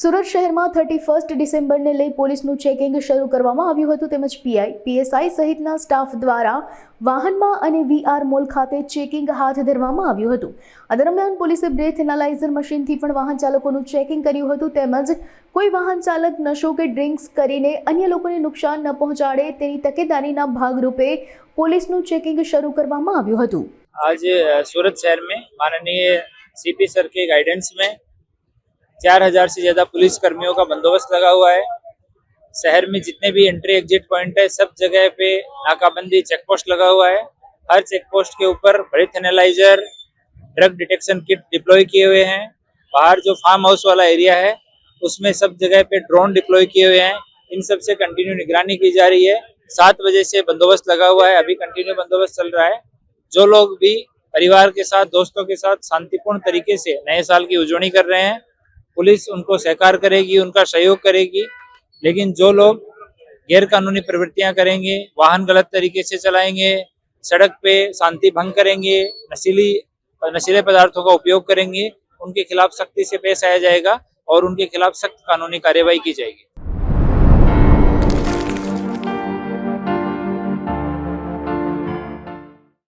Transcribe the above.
સુરત શહેરમાં 31 ડિસેમ્બરને લઈ પોલીસનું ચેકિંગ શરૂ કરવામાં આવ્યું હતું તેમજ પીઆઈ, પીએસઆઈ સહિતના સ્ટાફ દ્વારા વાહનમાં અને વીઆર મોલ ખાતે ચેકિંગ હાથ ધરવામાં આવ્યું હતું। આ દરમિયાન પોલીસે બ્રેથ એનાલાઇઝર મશીનથી પણ વાહન ચાલકોનું ચેકિંગ કર્યું હતું તેમજ કોઈ વાહન ચાલક નશો કે ડ્રિંક્સ કરીને અન્ય લોકોને નુકસાન ન પહોંચાડે તેની તકેદારીના ભાગરૂપે પોલીસનું ચેકિંગ શરૂ કરવામાં આવ્યું હતું। आज सूरत शहर में माननीय सीपी सर के गाइडेंस में 4000 से ज्यादा पुलिस कर्मियों का बंदोबस्त लगा हुआ है। शहर में जितने भी एंट्री एग्जिट पॉइंट है सब जगह पे नाकाबंदी चेक पोस्ट लगा हुआ है। हर चेक पोस्ट के ऊपर breath analyser, drug detection kit deploy किए हुए हैं। बाहर जो फार्म हाउस वाला एरिया है उसमें सब जगह पे ड्रोन डिप्लॉय किए हुए हैं। इन सब से कंटिन्यू निगरानी की जा रही है। 7 बजे से बंदोबस्त लगा हुआ है, अभी कंटिन्यू बंदोबस्त चल रहा है। जो लोग भी परिवार के साथ, दोस्तों के साथ शांतिपूर्ण तरीके से नए साल की उजवनी कर रहे हैं, पुलिस उनको सहकार करेगी, उनका सहयोग करेगी। लेकिन जो लोग गैर कानूनी प्रवृत्तियां करेंगे, वाहन गलत तरीके से चलाएंगे, सड़क पे शांति भंग करेंगे, नशीले पदार्थों का उपयोग करेंगे, उनके खिलाफ सख्ती से पेश आया जाएगा और उनके खिलाफ सख्त कानूनी कार्यवाही की जाएगी।